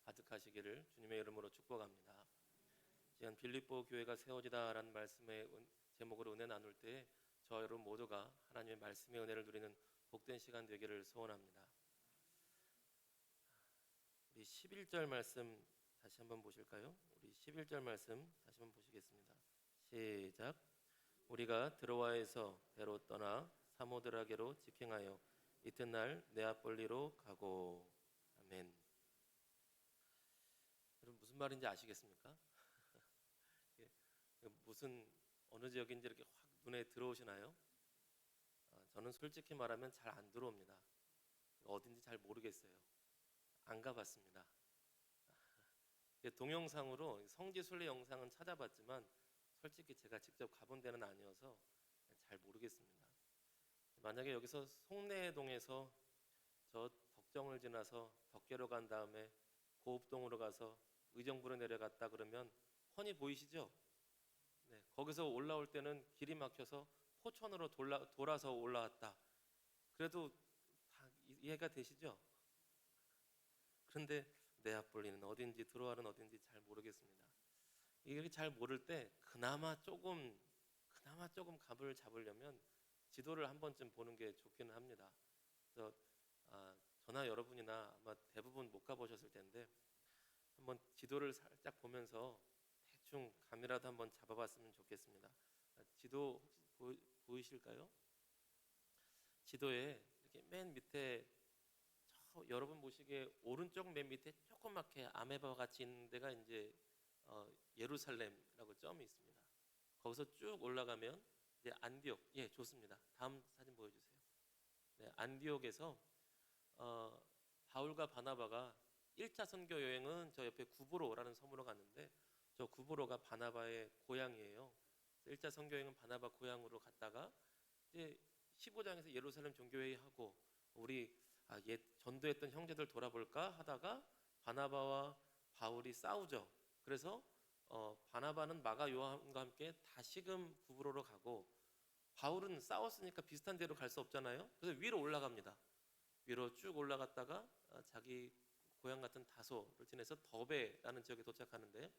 가득하시기를 주님의 이름으로 축복합니다. 지난 빌립보 교회가 세워지다라는 말씀의 제목으로 은혜 나눌 때 저 여러분 모두가 하나님의 말씀의 은혜를 누리는 복된 시간 되기를 소원합니다. 우리 11절 말씀 다시 한번 보실까요? 우리 11절 말씀 다시 한번 보시겠습니다. 시작. 우리가 드로아에서 배로 떠나 사모드라게로 직행하여 이튿날 네아폴리로 가고. 아멘. 여러분 무슨 말인지 아시겠습니까? 무슨 어느 지역인지 이렇게 확 눈에 들어오시나요? 저는 솔직히 말하면 잘 안 들어옵니다. 어딘지 잘 모르겠어요. 안 가봤습니다. 동영상으로 성지순례 영상은 찾아봤지만 솔직히 제가 직접 가본 데는 아니어서 잘 모르겠습니다. 만약에 여기서 송내동에서 저 덕정을 지나서 덕계로 간 다음에 고읍동으로 가서 의정부로 내려갔다 그러면 훤히 보이시죠? 네, 거기서 올라올 때는 길이 막혀서 포천으로 돌아서 올라왔다. 그래도 다 이해가 되시죠? 그런데 네아폴리는 어딘지 드로아는 어딘지 잘 모르겠습니다. 이렇게 잘 모를 때 그나마 조금 감을 잡으려면 지도를 한 번쯤 보는 게 좋기는 합니다. 그래서 저나 여러분이나 아마 대부분 못 가보셨을 텐데 한번 지도를 살짝 보면서 대충 감이라도 한번 잡아봤으면 좋겠습니다. 지도 혹시 보이실까요? 지도에 이렇게 맨 밑에 여러분 보시기에 오른쪽 맨 밑에 조그맣게 아메바 같이 있는 데가 이제 예루살렘이라고 점이 있습니다. 거기서 쭉 올라가면 이제 안디옥, 예, 좋습니다. 다음 사진 보여주세요. 네, 안디옥에서 바울과 바나바가 1차 선교 여행은 저 옆에 구브로라는 섬으로 갔는데 저 구브로가 바나바의 고향이에요. 1차 선교 여행은 바나바 고향으로 갔다가 이제 15장에서 예루살렘 종교회의하고 우리 옛 전도했던 형제들 돌아볼까 하다가 바나바와 바울이 싸우죠. 그래서 바나바는 마가 요한과 함께 다시금 구브로로 가고 바울은 싸웠으니까 비슷한 데로 갈 수 없잖아요. 그래서 위로 올라갑니다. 위로 쭉 올라갔다가 자기 고향 같은 다소를 지내서 더베라는 지역에 도착하는데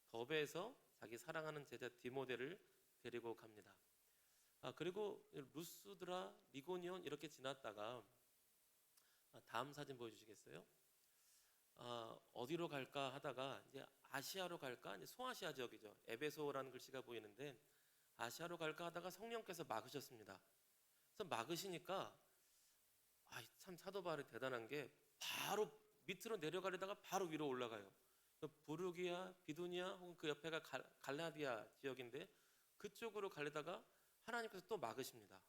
더베에서 자기 사랑하는 제자 디모데를 데리고 갑니다. 그리고 루스드라, 리고니온 이렇게 지났다가 다음 사진 보여주시겠어요? 어디로 갈까 하다가 이제 아시아로 갈까? 이제 소아시아 지역이죠. 에베소라는 글씨가 보이는데 아시아로 갈까 하다가 성령께서 막으셨습니다. 그래서 막으시니까 참 사도 바울이 대단한 게 바로 밑으로 내려가려다가 바로 위로 올라가요. 부르기아, 비두니아 혹은 그 옆에가 갈라디아 지역인데 그쪽으로 가려다가 하나님께서 또 막으십니다.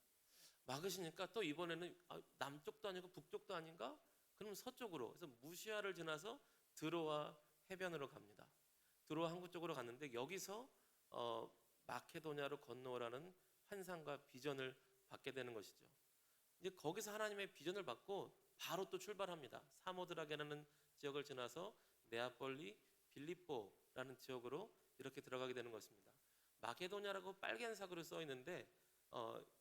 막으시니까 또 이번에는 남쪽도 아니고 북쪽도 아닌가? 그러면 서쪽으로. 그래서 무시아를 지나서 드로아 해변으로 갑니다. 드로아 항구 쪽으로 갔는데 여기서 마케도냐로 건너오라는 환상과 비전을 받게 되는 것이죠. 이제 거기서 하나님의 비전을 받고 바로 또 출발합니다. 사모드라게라는 지역을 지나서 네아폴리, 빌립보라는 지역으로 이렇게 들어가게 되는 것입니다. 마케도냐라고 빨간색으로 써 있는데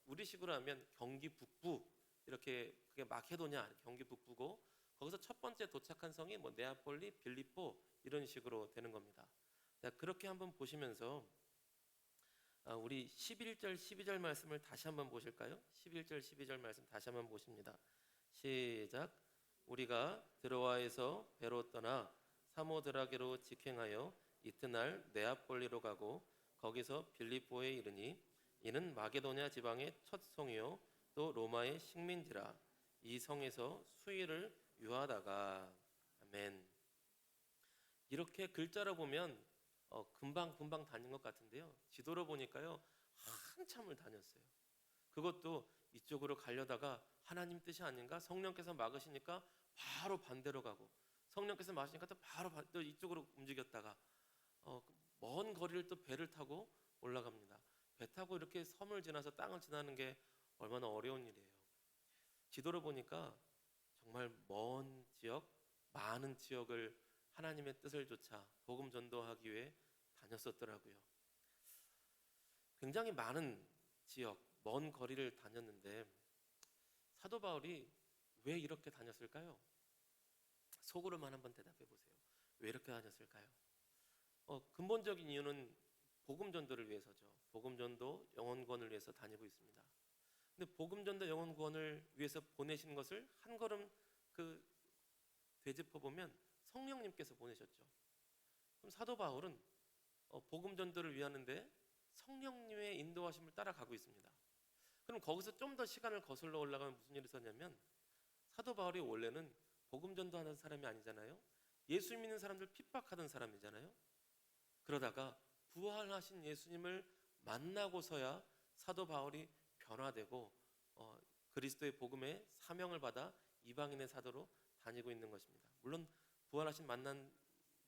우리식으로 하면 경기 북부 이렇게 그게 마케도냐 경기 북부고 거기서 첫 번째 도착한 성이 네아폴리, 빌립보 이런 식으로 되는 겁니다. 자, 그렇게 한번 보시면서 우리 11절 12절 말씀을 다시 한번 보실까요? 11절 12절 말씀 다시 한번 보십니다. 시작. 우리가 드로아에서 배로 떠나 사모드라게로 직행하여 이튿날 네아폴리로 가고 거기서 빌립보에 이르니 이는 마게도냐 지방의 첫 성이요 또 로마의 식민지라. 이 성에서 수일을 유하다가. 아멘. 이렇게 글자로 보면 금방 다닌 것 같은데요. 지도로 보니까요 한참을 다녔어요. 그것도 이쪽으로 가려다가 하나님 뜻이 아닌가? 성령께서 막으시니까 바로 반대로 가고 성령께서 막으시니까 또 바로 또 이쪽으로 움직였다가 먼 거리를 또 배를 타고 올라갑니다. 배 타고 이렇게 섬을 지나서 땅을 지나는 게 얼마나 어려운 일이에요. 지도로 보니까 정말 먼 지역, 많은 지역을 하나님의 뜻을 좇아 복음 전도하기 위해 다녔었더라고요. 굉장히 많은 지역, 먼 거리를 다녔는데 사도 바울이 왜 이렇게 다녔을까요? 속으로만 한번 대답해 보세요. 왜 이렇게 다녔을까요? 근본적인 이유는 복음 전도를 위해서죠. 복음 전도, 영혼 구원을 위해서 다니고 있습니다. 근데 복음 전도, 영혼 구원을 위해서 보내신 것을 한 걸음 그 되짚어 보면 성령님께서 보내셨죠. 그럼 사도 바울은 복음 전도를 위하는데 성령님의 인도하심을 따라가고 있습니다. 그럼 거기서 좀 더 시간을 거슬러 올라가면 무슨 일이 있었냐면, 사도 바울이 원래는 복음 전도하는 사람이 아니잖아요. 예수 믿는 사람들 핍박하던 사람이잖아요. 그러다가 부활하신 예수님을 만나고서야 사도 바울이 변화되고 그리스도의 복음의 사명을 받아 이방인의 사도로 다니고 있는 것입니다. 물론 부활하신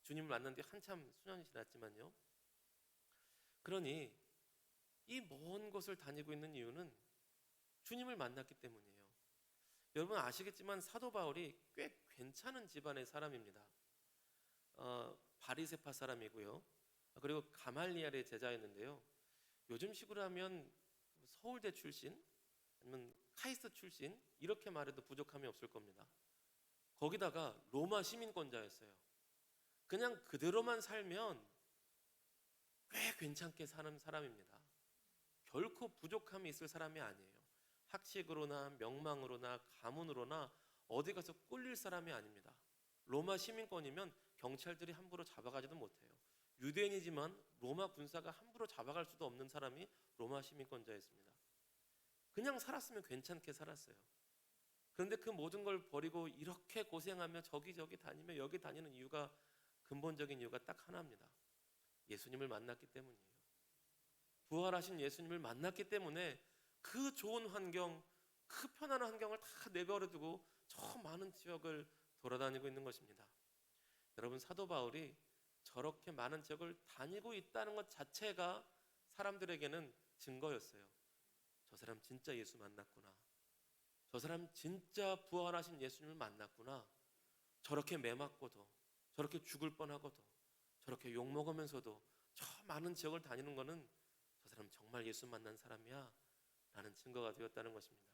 주님을 만난 뒤 한참 수년이 지났지만요. 그러니 이 먼 곳을 다니고 있는 이유는 주님을 만났기 때문이에요. 여러분 아시겠지만 사도 바울이 꽤 괜찮은 집안의 사람입니다. 바리새파 사람이고요. 그리고 가말리엘의 제자였는데요. 요즘식으로 하면 서울대 출신, 아니면 카이스트 출신 이렇게 말해도 부족함이 없을 겁니다. 거기다가 로마 시민권자였어요. 그냥 그대로만 살면 꽤 괜찮게 사는 사람입니다. 결코 부족함이 있을 사람이 아니에요. 학식으로나 명망으로나 가문으로나 어디 가서 꿀릴 사람이 아닙니다. 로마 시민권이면 경찰들이 함부로 잡아가지도 못해요. 유대인이지만 로마 군사가 함부로 잡아갈 수도 없는 사람이 로마 시민권자였습니다. 그냥 살았으면 괜찮게 살았어요. 그런데 그 모든 걸 버리고 이렇게 고생하며 저기저기 다니며 여기 다니는 이유가, 근본적인 이유가 딱 하나입니다. 예수님을 만났기 때문이에요. 부활하신 예수님을 만났기 때문에 그 좋은 환경, 그 편안한 환경을 다 내버려두고 저 많은 지역을 돌아다니고 있는 것입니다. 여러분, 사도 바울이 저렇게 많은 지역을 다니고 있다는 것 자체가 사람들에게는 증거였어요. 저 사람 진짜 예수 만났구나. 저 사람 진짜 부활하신 예수님을 만났구나. 저렇게 매 맞고도, 저렇게 죽을 뻔하고도, 저렇게 욕먹으면서도 저 많은 지역을 다니는 것은 저 사람 정말 예수 만난 사람이야 라는 증거가 되었다는 것입니다.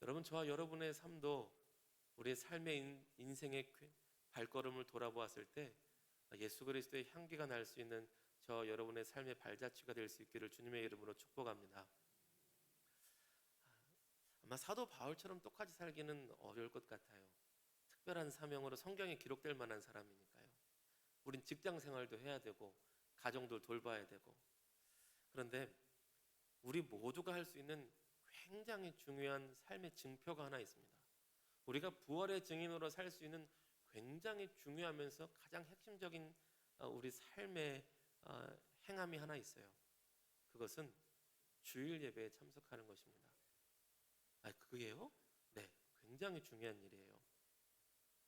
여러분, 저와 여러분의 삶도 우리의 삶의 인생의 발걸음을 돌아보았을 때 예수 그리스도의 향기가 날 수 있는 저 여러분의 삶의 발자취가 될 수 있기를 주님의 이름으로 축복합니다. 아마 사도 바울처럼 똑같이 살기는 어려울 것 같아요. 특별한 사명으로 성경에 기록될 만한 사람이니까요. 우린 직장 생활도 해야 되고 가정도 돌봐야 되고. 그런데 우리 모두가 할 수 있는 굉장히 중요한 삶의 증표가 하나 있습니다. 우리가 부활의 증인으로 살 수 있는 굉장히 중요하면서 가장 핵심적인 우리 삶의 행함이 하나 있어요. 그것은 주일 예배에 참석하는 것입니다. 그게요? 네, 굉장히 중요한 일이에요.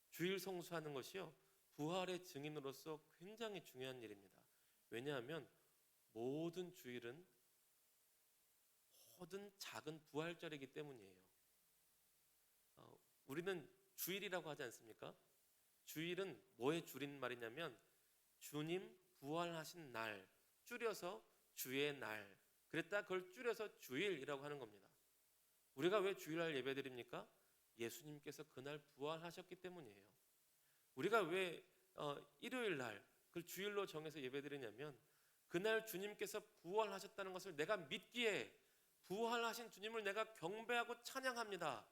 주일 성수하는 것이요, 부활의 증인으로서 굉장히 중요한 일입니다. 왜냐하면 모든 주일은 모든 작은 부활절이기 때문이에요. 우리는 주일이라고 하지 않습니까? 주일은 뭐의 줄임말이냐면 주님 부활하신 날, 줄여서 주의 날, 그랬다 그걸 줄여서 주일이라고 하는 겁니다. 우리가 왜 주일날 예배드립니까? 예수님께서 그날 부활하셨기 때문이에요. 우리가 왜 일요일날 그걸 주일로 정해서 예배드리냐면 그날 주님께서 부활하셨다는 것을 내가 믿기에 부활하신 주님을 내가 경배하고 찬양합니다.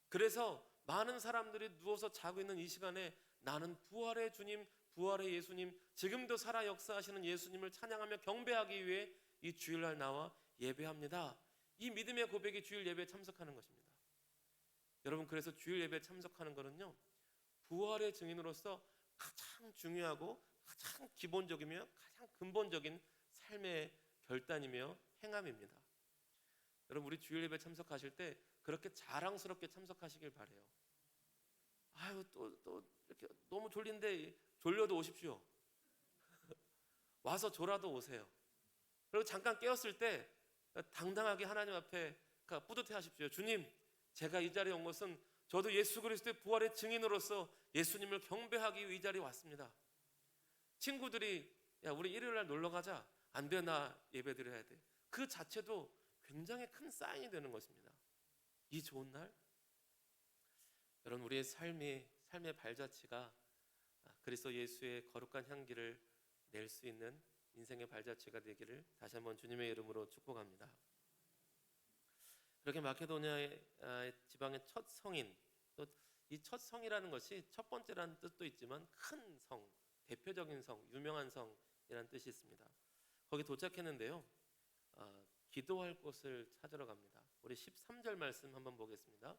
그래서 많은 사람들이 누워서 자고 있는 이 시간에 나는 부활의 주님, 부활의 예수님, 지금도 살아 역사하시는 예수님을 찬양하며 경배하기 위해 이 주일날 나와 예배합니다. 이 믿음의 고백이 주일 예배에 참석하는 것입니다. 여러분, 그래서 주일 예배에 참석하는 것은요, 부활의 증인으로서 가장 중요하고 가장 기본적이며 가장 근본적인 삶의 결단이며 행함입니다. 여러분, 우리 주일 예배 참석하실 때 그렇게 자랑스럽게 참석하시길 바래요. 또 이렇게 너무 졸린데 졸려도 오십시오. 와서 졸아도 오세요. 그리고 잠깐 깨었을 때 당당하게 하나님 앞에 뿌듯해 하십시오. 주님, 제가 이 자리에 온 것은 저도 예수 그리스도의 부활의 증인으로서 예수님을 경배하기 위해 이 자리에 왔습니다. 친구들이 야, 우리 일요일날 놀러 가자. 안 돼, 나 예배 드려야 돼. 그 자체도 굉장히 큰 사인이 되는 것입니다. 이 좋은 날, 여러분, 우리의 삶의 발자취가 그리스도 예수의 거룩한 향기를 낼 수 있는 인생의 발자취가 되기를 다시 한번 주님의 이름으로 축복합니다. 그렇게 마케도니아의 지방의 첫 성인, 또 이 첫 성이라는 것이 첫 번째라는 뜻도 있지만 큰 성, 대표적인 성, 유명한 성이라는 뜻이 있습니다. 거기 도착했는데요, 기도할 곳을 찾으러 갑니다. 우리 13절 말씀 한번 보겠습니다.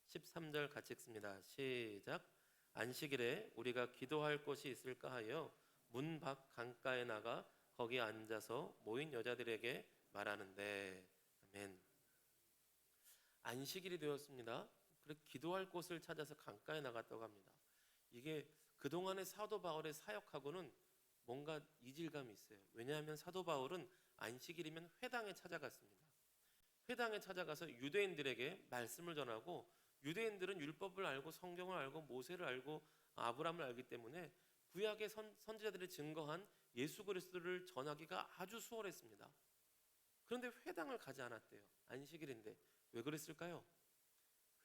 13절 같이 읽습니다. 시작. 안식일에 우리가 기도할 곳이 있을까 하여 문 밖 강가에 나가 거기 앉아서 모인 여자들에게 말하는데. 아멘. 안식일이 되었습니다. 그래서 기도할 곳을 찾아서 강가에 나갔다고 합니다. 이게 그동안의 사도 바울의 사역하고는 뭔가 이질감이 있어요. 왜냐하면 사도 바울은 안식일이면 회당에 찾아갔습니다. 회당에 찾아가서 유대인들에게 말씀을 전하고, 유대인들은 율법을 알고 성경을 알고 모세를 알고 아브라함을 알기 때문에 구약의 선지자들이 증거한 예수 그리스도를 전하기가 아주 수월했습니다. 그런데 회당을 가지 않았대요. 안식일인데. 왜 그랬을까요?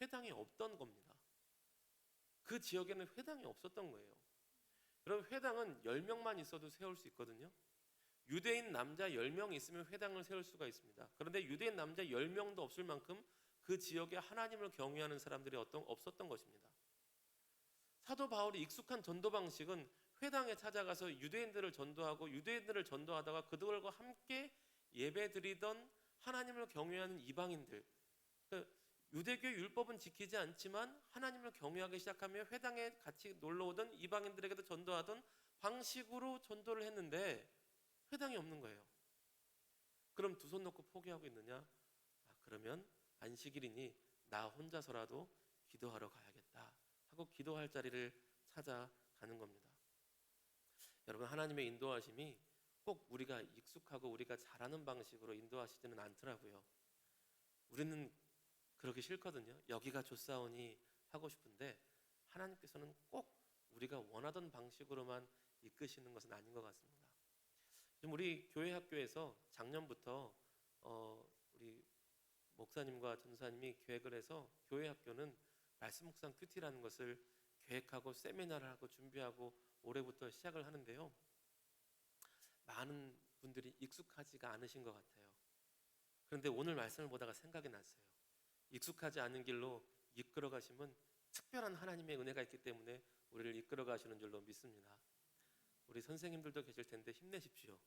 회당이 없던 겁니다. 그 지역에는 회당이 없었던 거예요. 그럼 회당은 10명만 있어도 세울 수 있거든요. 유대인 남자 10명 있으면 회당을 세울 수가 있습니다. 그런데 유대인 남자 10명도 없을 만큼 그 지역에 하나님을 경외하는 사람들이 없었던 것입니다. 사도 바울이 익숙한 전도 방식은 회당에 찾아가서 유대인들을 전도하고, 유대인들을 전도하다가 그들과 함께 예배드리던 하나님을 경외하는 이방인들, 유대교의 율법은 지키지 않지만 하나님을 경외하기 시작하며 회당에 같이 놀러오던 이방인들에게도 전도하던 방식으로 전도를 했는데 회당이 없는 거예요. 그럼 두 손 놓고 포기하고 있느냐? 그러면 안식일이니 나 혼자서라도 기도하러 가야겠다 하고 기도할 자리를 찾아가는 겁니다. 여러분, 하나님의 인도하심이 꼭 우리가 익숙하고 우리가 잘하는 방식으로 인도하시지는 않더라고요. 우리는 그러기 싫거든요. 여기가 좋사오니 하고 싶은데 하나님께서는 꼭 우리가 원하던 방식으로만 이끄시는 것은 아닌 것 같습니다. 지금 우리 교회 학교에서 작년부터 우리 목사님과 전사님이 계획을 해서 교회 학교는 말씀 묵상 큐티라는 것을 계획하고 세미나를 하고 준비하고 올해부터 시작을 하는데요. 많은 분들이 익숙하지가 않으신 것 같아요. 그런데 오늘 말씀을 보다가 생각이 났어요. 익숙하지 않은 길로 이끌어 가시면 특별한 하나님의 은혜가 있기 때문에 우리를 이끌어 가시는 줄로 믿습니다. 우리 선생님들도 계실 텐데 힘내십시오.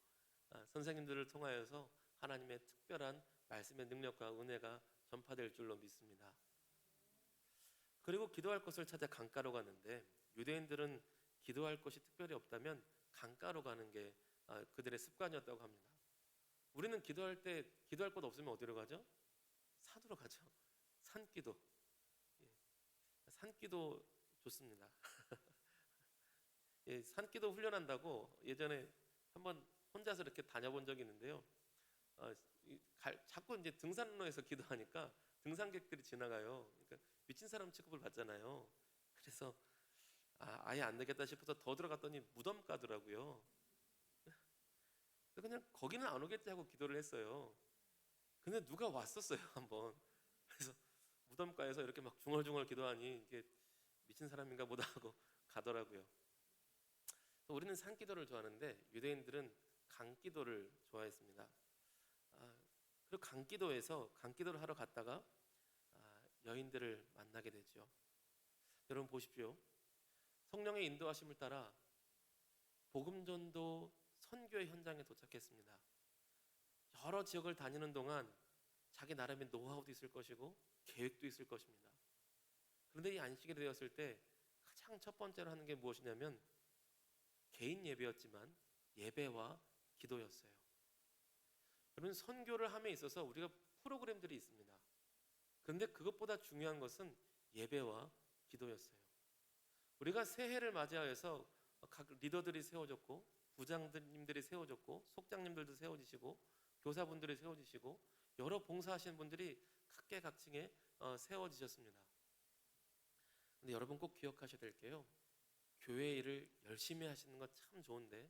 선생님들을 통하여서 하나님의 특별한 말씀의 능력과 은혜가 전파될 줄로 믿습니다. 그리고 기도할 곳을 찾아 강가로 가는데, 유대인들은 기도할 곳이 특별히 없다면 강가로 가는 게 그들의 습관이었다고 합니다. 우리는 기도할 때 기도할 곳 없으면 어디로 가죠? 산으로 가죠. 산기도. 산기도 좋습니다. 산기도 훈련한다고 예전에 한번 혼자서 이렇게 다녀본 적이 있는데요. 자꾸 이제 등산로에서 기도하니까 등산객들이 지나가요. 그러니까 미친 사람 취급을 받잖아요. 그래서 아예 안 되겠다 싶어서 더 들어갔더니 무덤 가더라고요. 그냥 거기는 안 오겠지 하고 기도를 했어요. 근데 누가 왔었어요, 한번. 그래서 무덤가에서 이렇게 막 중얼중얼 기도하니 이게 미친 사람인가 보다 하고 가더라고요. 우리는 산기도를 좋아하는데 유대인들은 강기도를 좋아했습니다. 그리고 강기도를 하러 갔다가 여인들을 만나게 되죠. 여러분 보십시오. 성령의 인도하심을 따라 복음전도 선교의 현장에 도착했습니다. 여러 지역을 다니는 동안 자기 나름의 노하우도 있을 것이고 계획도 있을 것입니다. 그런데 이 안식일이 되었을 때 가장 첫 번째로 하는 게 무엇이냐면 개인 예배였지만 예배와 기도였어요. 여러분, 선교를 함에 있어서 우리가 프로그램들이 있습니다. 그런데 그것보다 중요한 것은 예배와 기도였어요. 우리가 새해를 맞이하여서 각 리더들이 세워졌고, 부장님들이 세워졌고, 속장님들도 세워지시고, 교사분들이 세워지시고, 여러 봉사하시는 분들이 각계각층에 세워지셨습니다. 근데 여러분 꼭 기억하셔야 될 게요, 교회 일을 열심히 하시는 건 참 좋은데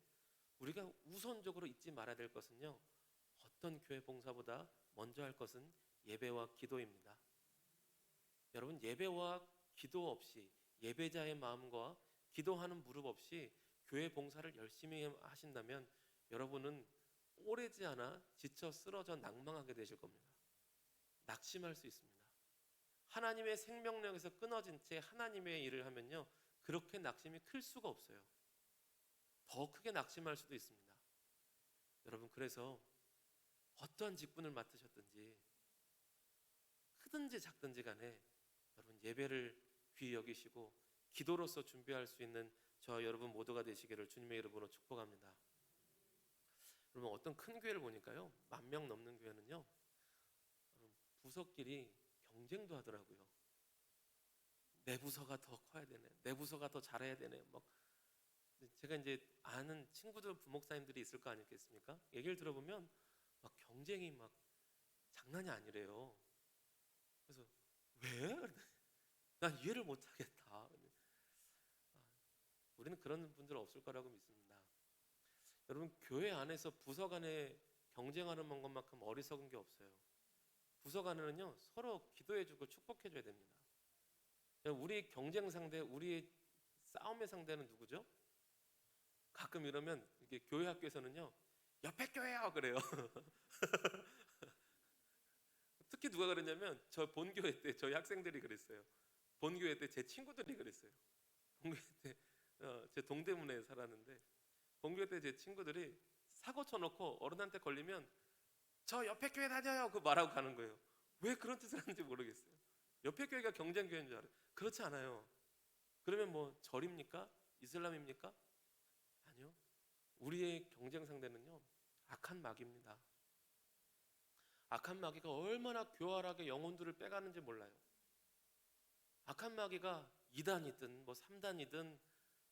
우리가 우선적으로 잊지 말아야 될 것은요, 어떤 교회 봉사보다 먼저 할 것은 예배와 기도입니다. 여러분, 예배와 기도 없이, 예배자의 마음과 기도하는 무릎 없이 교회 봉사를 열심히 하신다면 여러분은 오래지 않아 지쳐 쓰러져 낭망하게 되실 겁니다. 낙심할 수 있습니다. 하나님의 생명력에서 끊어진 채 하나님의 일을 하면요, 그렇게 낙심이 클 수가 없어요. 더 크게 낙심할 수도 있습니다. 여러분, 그래서 어떠한 직분을 맡으셨든지 크든지 작든지 간에 여러분 예배를 귀히 여기시고 기도로서 준비할 수 있는 저와 여러분 모두가 되시기를 주님의 이름으로 축복합니다. 여러분, 어떤 큰 교회를 보니까요, 10,000명 넘는 교회는요, 부서끼리 경쟁도 하더라고요. 내 부서가 더 커야 되네, 내 부서가 더 잘해야 되네. 막 제가 이제 아는 친구들 부목사님들이 있을 거 아니겠습니까? 얘기를 들어보면 막 경쟁이 막 장난이 아니래요. 그래서 왜? 난 이해를 못하겠다. 우리는 그런 분들 없을 거라고 믿습니다. 여러분, 교회 안에서 부서 간에 경쟁하는 것만큼 어리석은 게 없어요. 부서 간에는요, 서로 기도해주고 축복해줘야 됩니다. 우리 경쟁 상대, 우리의 싸움의 상대는 누구죠? 가끔 이러면 이게 교회 학교에서는요, 옆에 교회요 그래요. 특히 누가 그랬냐면 저 본교회 때 저희 학생들이 그랬어요. 본교회 때 제 친구들이 그랬어요. 본교회 때 제 동대문에 살았는데 본교회 때 제 친구들이 사고 쳐놓고 어른한테 걸리면 저 옆에 교회 다녀요 그 말하고 가는 거예요. 왜 그런 뜻을 하는지 모르겠어요. 옆에 교회가 경쟁 교회인 줄 알아요. 그렇지 않아요. 그러면 뭐 절입니까? 이슬람입니까? 아니요. 우리의 경쟁 상대는요, 악한 마귀입니다. 악한 마귀가 얼마나 교활하게 영혼들을 빼가는지 몰라요. 악한 마귀가 2단이든 뭐 3단이든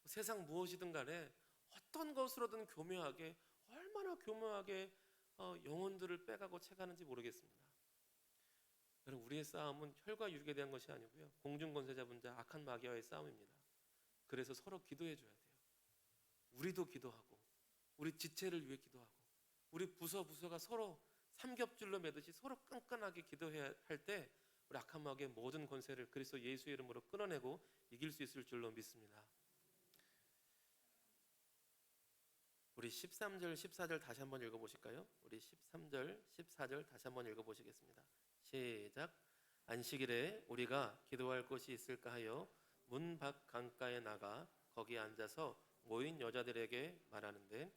세상 무엇이든 간에 어떤 것으로든 교묘하게, 얼마나 교묘하게 영혼들을 빼가고 채가는지 모르겠습니다. 여러분, 우리의 싸움은 혈과 육에 대한 것이 아니고요, 공중권세 잡은 자 악한 마귀와의 싸움입니다. 그래서 서로 기도해 줘야 돼요. 우리도 기도하고 우리 지체를 위해 기도하고 우리 부서가 서로 삼겹줄로 매듯이 서로 끈끈하게 기도해야 할 때 우리 악한 마귀의 모든 권세를 그리스도 예수의 이름으로 끊어내고 이길 수 있을 줄로 믿습니다. 우리 13절 14절 다시 한번 읽어보실까요? 우리 13절 14절 다시 한번 읽어보시겠습니다. 시작. 안식일에 우리가 기도할 곳이 있을까 하여 문 밖 강가에 나가 거기 앉아서 모인 여자들에게 말하는데,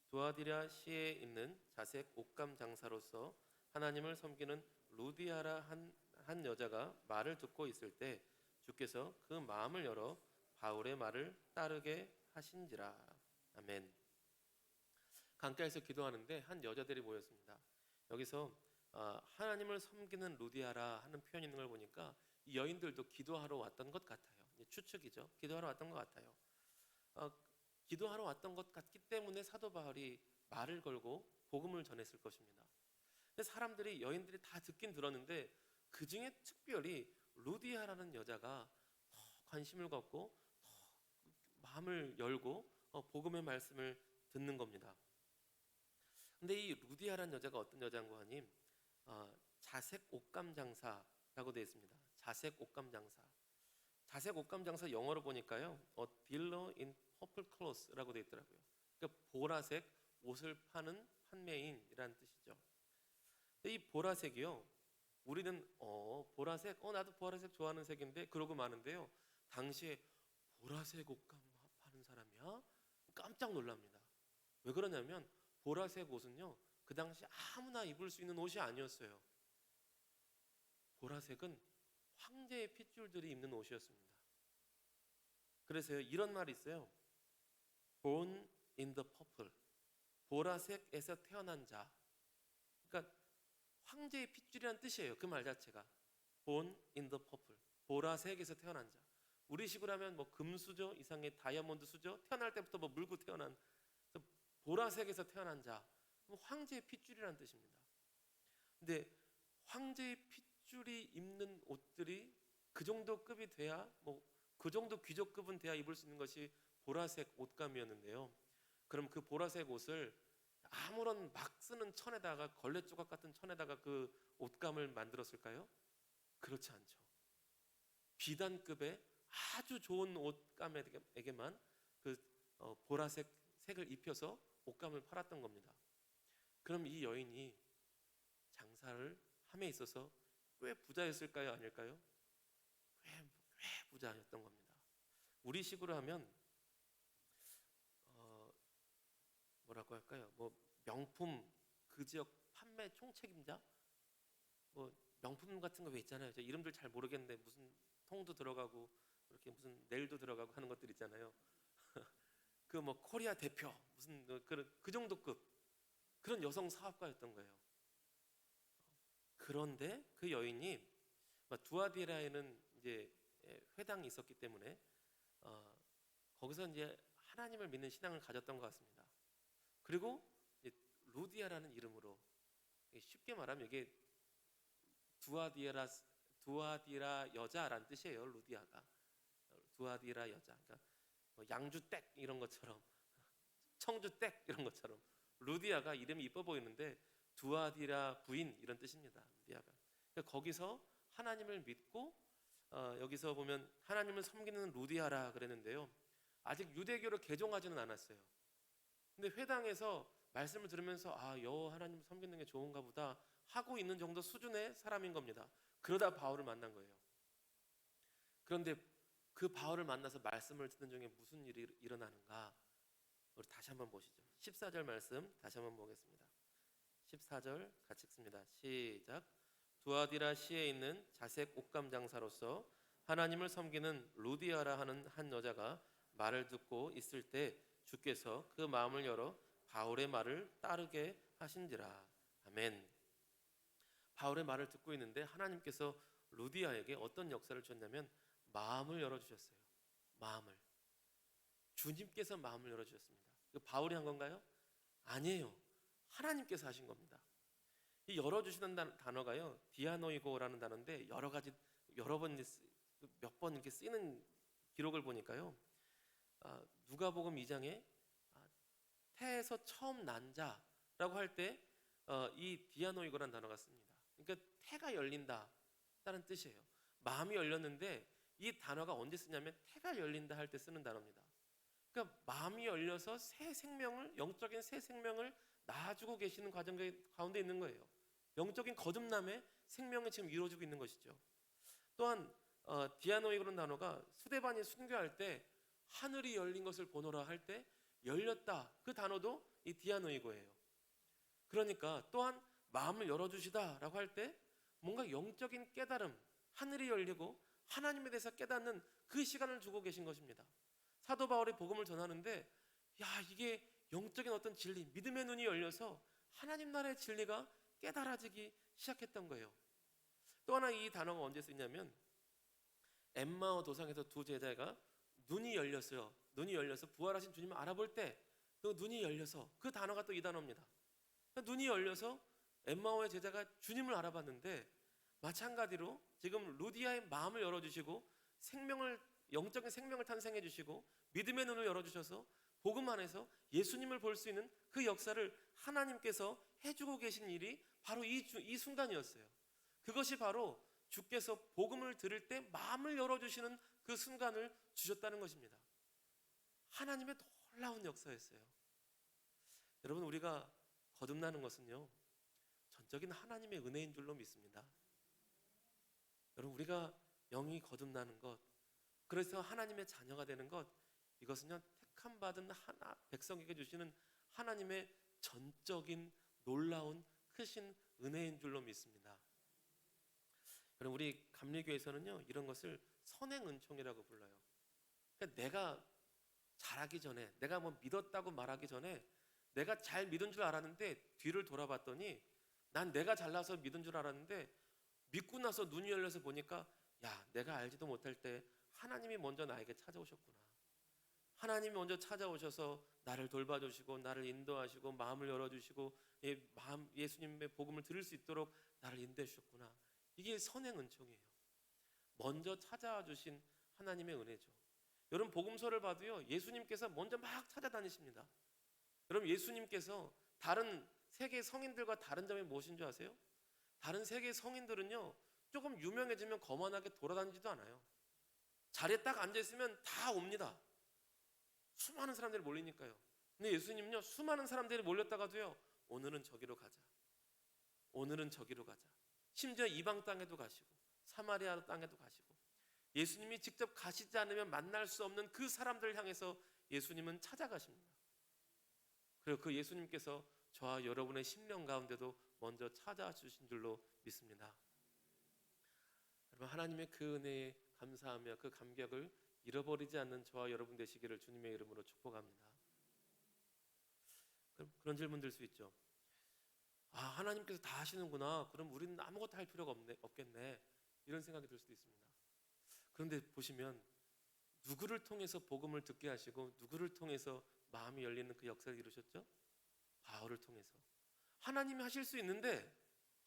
두아디라 시에 있는 자색 옷감 장사로서 하나님을 섬기는 루디아라 한 여자가 말을 듣고 있을 때 주께서 그 마음을 열어 바울의 말을 따르게 하신지라. 아멘. 강가에서 기도하는데 한 여자들이 모였습니다. 여기서 하나님을 섬기는 루디아라 하는 표현이 있는 걸 보니까 이 여인들도 기도하러 왔던 것 같아요. 추측이죠. 기도하러 왔던 것 같아요. 기도하러 왔던 것 같기 때문에 사도 바울이 말을 걸고 복음을 전했을 것입니다. 근데 사람들이, 여인들이 다 듣긴 들었는데 그 중에 특별히 루디아라는 여자가 더 관심을 갖고 더 마음을 열고 복음의 말씀을 듣는 겁니다. 근데 이 루디아라는 여자가 어떤 여자인고 하니 자색 옷감 장사라고 되어 있습니다. 자색 옷감 장사. 자색 옷감 장사 영어로 보니까요, A dealer in purple cloths라고 되어 있더라고요. 그러니까 보라색 옷을 파는 판매인이라는 뜻이죠. 근데 이 보라색이요, 우리는 보라색, 나도 보라색 좋아하는 색인데 그러고 마는데요, 당시에 보라색 옷감 파는 사람이야? 깜짝 놀랍니다. 왜 그러냐면 보라색 옷은요, 그 당시 아무나 입을 수 있는 옷이 아니었어요. 보라색은 황제의 핏줄들이 입는 옷이었습니다. 그래서 이런 말이 있어요. Born in the purple. 보라색에서 태어난 자. 그러니까 황제의 핏줄이라는 뜻이에요. 그 말 자체가. Born in the purple. 보라색에서 태어난 자. 우리식으로 하면 뭐 금수저 이상의 다이아몬드 수저, 태어날 때부터 뭐 물고 태어난, 보라색에서 태어난 자. 황제의 핏줄이라는 뜻입니다. 근데 황제의 핏줄이 입는 옷들이 그 정도 급이 돼야, 뭐 그 정도 귀족급은 돼야 입을 수 있는 것이 보라색 옷감이었는데요. 그럼 그 보라색 옷을 아무런 막 쓰는 천에다가, 걸레 조각 같은 천에다가 그 옷감을 만들었을까요? 그렇지 않죠. 비단급의 아주 좋은 옷감에게만 그 보라색 색을 입혀서 옷감을 팔았던 겁니다. 그럼 이 여인이 장사를 함에 있어서 꽤 부자였을까요? 아닐까요? 꽤 부자였던 겁니다. 우리 식으로 하면 뭐라고 할까요? 뭐 명품 그 지역 판매 총책임자? 뭐 명품 같은 거 왜 있잖아요. 저 이름들 잘 모르겠는데 무슨 통도 들어가고 이렇게 무슨 넬도 들어가고 하는 것들 있잖아요. 그 뭐 코리아 대표 무슨 그런 그 정도급 그런 여성 사업가였던 거예요. 그런데 그 여인이 두아디라에는 이제 회당이 있었기 때문에 어, 거기서 이제 하나님을 믿는 신앙을 가졌던 것 같습니다. 그리고 이제 루디아라는 이름으로, 쉽게 말하면 이게 두아디라 여자라는 뜻이에요. 루디아가 두아디라 여자, 그러니까 뭐 양주댁 이런 것처럼 청주댁 이런 것처럼 루디아가 이름이 이뻐 보이는데 두아디라 부인 이런 뜻입니다. 루디아가. 그러니까 거기서 하나님을 믿고 여기서 보면 하나님을 섬기는 루디아라 그랬는데요. 아직 유대교를 개종하지는 않았어요. 근데 회당에서 말씀을 들으면서 여호와 하나님을 섬기는 게 좋은가 보다 하고 있는 정도 수준의 사람인 겁니다. 그러다 바울을 만난 거예요. 그런데 그 바울을 만나서 말씀을 듣는 중에 무슨 일이 일어나는가? 우리 다시 한번 보시죠. 14절 말씀 다시 한번 보겠습니다. 14절 같이 읽습니다. 시작. 두아디라 시에 있는 자색 옷감 장사로서 하나님을 섬기는 루디아라 하는 한 여자가 말을 듣고 있을 때 주께서 그 마음을 열어 바울의 말을 따르게 하신지라. 아멘. 바울의 말을 듣고 있는데 하나님께서 루디아에게 어떤 역사를 주셨냐면 마음을 열어주셨어요. 마음을. 주님께서 마음을 열어주셨습니다. 이거 바울이 한 건가요? 아니에요. 하나님께서 하신 겁니다. 이 열어주시는 단어가요, 디아노이고라는 단어인데 여러 번 몇 번 이렇게 쓰이는 기록을 보니까요, 누가복음 2장에 태에서 처음 난 자라고 할 때 이 디아노이고라는 단어가 씁니다. 그러니까 태가 열린다 다는 뜻이에요. 마음이 열렸는데 이 단어가 언제 쓰냐면 태가 열린다 할 때 쓰는 단어입니다. 그러니까 마음이 열려서 새 생명을, 영적인 새 생명을 낳아주고 계시는 과정 가운데 있는 거예요. 영적인 거듭남의 생명이 지금 이루어지고 있는 것이죠. 또한 디아노이고라는 단어가 수데반이 순교할 때 하늘이 열린 것을 보노라 할 때 열렸다, 그 단어도 이 디아노이고예요. 그러니까 또한 마음을 열어주시다라고 할 때 뭔가 영적인 깨달음, 하늘이 열리고 하나님에 대해서 깨닫는 그 시간을 주고 계신 것입니다. 사도 바울이 복음을 전하는데 이게 영적인 어떤 진리, 믿음의 눈이 열려서 하나님 나라의 진리가 깨달아지기 시작했던 거예요. 또 하나 이 단어가 언제 쓰이냐면 엠마오 도상에서 두 제자가 눈이 열렸어요. 눈이 열려서 부활하신 주님을 알아볼 때 그 눈이 열려서, 그 단어가 또 이 단어입니다. 눈이 열려서 엠마오의 제자가 주님을 알아봤는데 마찬가지로 지금 루디아의 마음을 열어주시고 영적인 생명을 탄생해 주시고 믿음의 눈을 열어주셔서 복음 안에서 예수님을 볼 수 있는 그 역사를 하나님께서 해주고 계신 일이 바로 이 순간이었어요. 그것이 바로 주께서 복음을 들을 때 마음을 열어주시는 그 순간을 주셨다는 것입니다. 하나님의 놀라운 역사였어요. 여러분, 우리가 거듭나는 것은요, 전적인 하나님의 은혜인 줄로 믿습니다. 여러분, 우리가 영이 거듭나는 것, 그래서 하나님의 자녀가 되는 것, 이것은요 택함 받은 백성에게 주시는 하나님의 전적인 놀라운 크신 은혜인 줄로 믿습니다. 여러분, 우리 감리교에서는요 이런 것을 선행 은총이라고 불러요. 그러니까 내가 잘하기 전에, 내가 뭐 믿었다고 말하기 전에 내가 잘 믿은 줄 알았는데 뒤를 돌아봤더니 난 내가 잘나서 믿은 줄 알았는데 믿고 나서 눈이 열려서 보니까 내가 알지도 못할 때 하나님이 먼저 나에게 찾아오셨구나. 하나님이 먼저 찾아오셔서 나를 돌봐주시고 나를 인도하시고 마음을 열어주시고 예수님의 복음을 들을 수 있도록 나를 인도해 주셨구나. 이게 선행 은총이에요. 먼저 찾아와 주신 하나님의 은혜죠. 여러분, 복음서를 봐도요 예수님께서 먼저 막 찾아다니십니다. 여러분, 예수님께서 다른 세계 성인들과 다른 점이 무엇인 줄 아세요? 다른 세계 성인들은요 조금 유명해지면 거만하게 돌아다니지도 않아요. 자리에 딱 앉아있으면 다 옵니다. 수많은 사람들이 몰리니까요. 근데 예수님은요, 수많은 사람들이 몰렸다가도요, 오늘은 저기로 가자, 오늘은 저기로 가자. 심지어 이방 땅에도 가시고 사마리아 땅에도 가시고, 예수님이 직접 가시지 않으면 만날 수 없는 그 사람들을 향해서 예수님은 찾아가십니다. 그리고 그 예수님께서 저와 여러분의 심령 가운데도 먼저 찾아주신 줄로 믿습니다. 여러분, 하나님의 그 은혜에 감사하며 그 감격을 잃어버리지 않는 저와 여러분 되시기를 주님의 이름으로 축복합니다. 그런 질문 들 수 있죠. 아, 하나님께서 다 하시는구나. 그럼 우리는 아무것도 할 필요가 없겠네. 이런 생각이 들 수도 있습니다. 그런데 보시면 누구를 통해서 복음을 듣게 하시고 누구를 통해서 마음이 열리는 그 역사를 이루셨죠? 바울을 통해서. 하나님이 하실 수 있는데,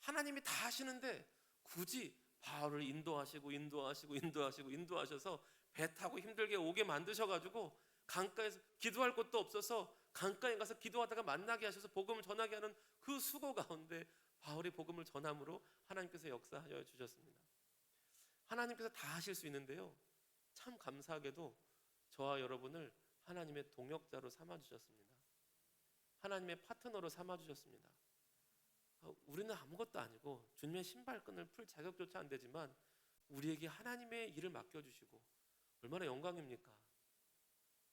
하나님이 다 하시는데 굳이 바울을 인도하셔서 배 타고 힘들게 오게 만드셔가지고 강가에서 기도할 곳도 없어서 강가에 가서 기도하다가 만나게 하셔서 복음을 전하게 하는 그 수고 가운데 바울이 복음을 전함으로 하나님께서 역사하여 주셨습니다. 하나님께서 다 하실 수 있는데요, 참 감사하게도 저와 여러분을 하나님의 동역자로 삼아주셨습니다. 하나님의 파트너로 삼아주셨습니다. 우리는 아무것도 아니고 주님의 신발끈을 풀 자격조차 안 되지만 우리에게 하나님의 일을 맡겨주시고, 얼마나 영광입니까?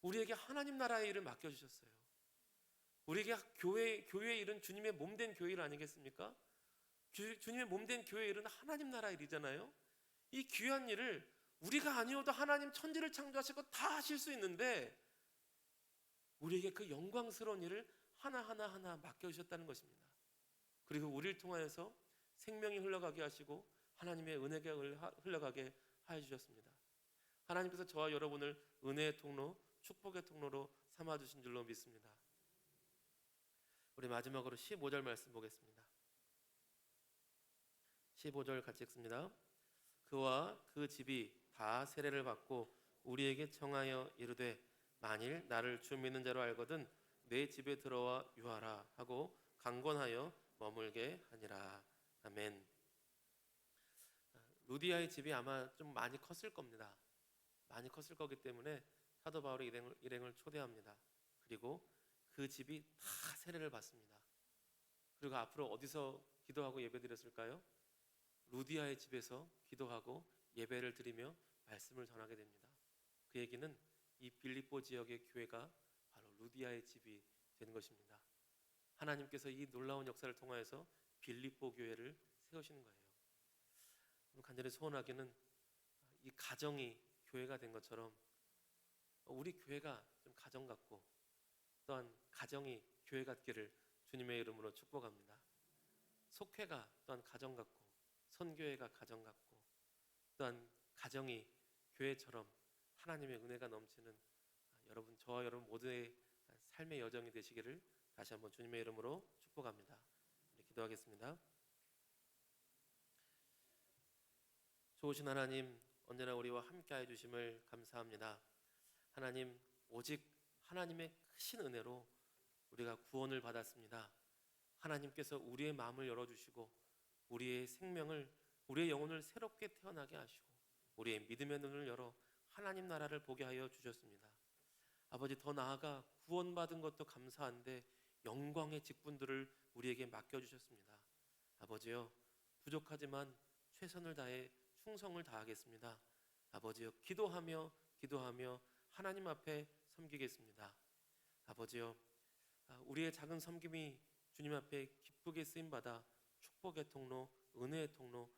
우리에게 하나님 나라의 일을 맡겨주셨어요. 우리에게 교회의 일은 주님의 몸된 교회 일 아니겠습니까? 주님의 몸된 교회의 일은 하나님 나라의 일이잖아요. 이 귀한 일을 우리가 아니어도 하나님 천지를 창조하시고 다 하실 수 있는데 우리에게 그 영광스러운 일을 하나하나 맡겨주셨다는 것입니다. 그리고 우리를 통하여서 생명이 흘러가게 하시고 하나님의 은혜가 흘러가게 하여 주셨습니다. 하나님께서 저와 여러분을 은혜의 통로, 축복의 통로로 삼아주신 줄로 믿습니다. 우리 마지막으로 15절 말씀 보겠습니다. 15절 같이 읽습니다. 그와 그 집이 다 세례를 받고 우리에게 청하여 이르되 만일 나를 주 믿는 자로 알거든 내 집에 들어와 유하라 하고 강권하여 머물게 하니라. 아멘. 루디아의 집이 아마 좀 많이 컸을 겁니다. 많이 컸을 거기 때문에 사도 바울이 일행을 초대합니다. 그리고 그 집이 다 세례를 받습니다. 그리고 앞으로 어디서 기도하고 예배드렸을까요? 루디아의 집에서 기도하고 예배를 드리며 말씀을 전하게 됩니다. 그 얘기는 이 빌립보 지역의 교회가 바로 루디아의 집이 된 것입니다. 하나님께서 이 놀라운 역사를 통하여서 빌립보 교회를 세우시는 거예요. 간절히 소원하기는 이 가정이 교회가 된 것처럼 우리 교회가 좀 가정 같고 또한 가정이 교회 같기를 주님의 이름으로 축복합니다. 속회가 또한 가정 같고 선교회가 가정 같고 또한 가정이 교회처럼 하나님의 은혜가 넘치는 여러분, 저와 여러분 모두의 삶의 여정이 되시기를 다시 한번 주님의 이름으로 축복합니다. 기도하겠습니다. 좋으신 하나님, 언제나 우리와 함께해 주심을 감사합니다. 하나님, 오직 하나님의 크신 은혜로 우리가 구원을 받았습니다. 하나님께서 우리의 마음을 열어주시고 우리의 생명을, 우리의 영혼을 새롭게 태어나게 하시고 우리의 믿음의 눈을 열어 하나님 나라를 보게 하여 주셨습니다. 아버지, 더 나아가 구원받은 것도 감사한데 영광의 직분들을 우리에게 맡겨주셨습니다. 아버지여, 부족하지만 최선을 다해 충성을 다하겠습니다. 아버지여, 기도하며 하나님 앞에 섬기겠습니다. 아버지여, 우리의 작은 섬김이 주님 앞에 기쁘게 쓰임받아 축복의 통로, 은혜의 통로,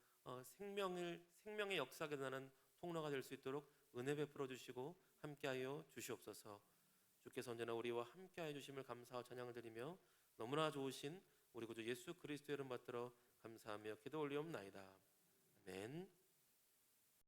생명의 역사가 나는 통로가 될 수 있도록 은혜 베풀어 주시고 함께하여 주시옵소서. 주께서 언제나 우리와 함께하여 주심을 감사와 찬양을 드리며 너무나 좋으신 우리 구주 예수 그리스도의 이름 받들어 감사하며 기도 올리옵나이다. 아멘.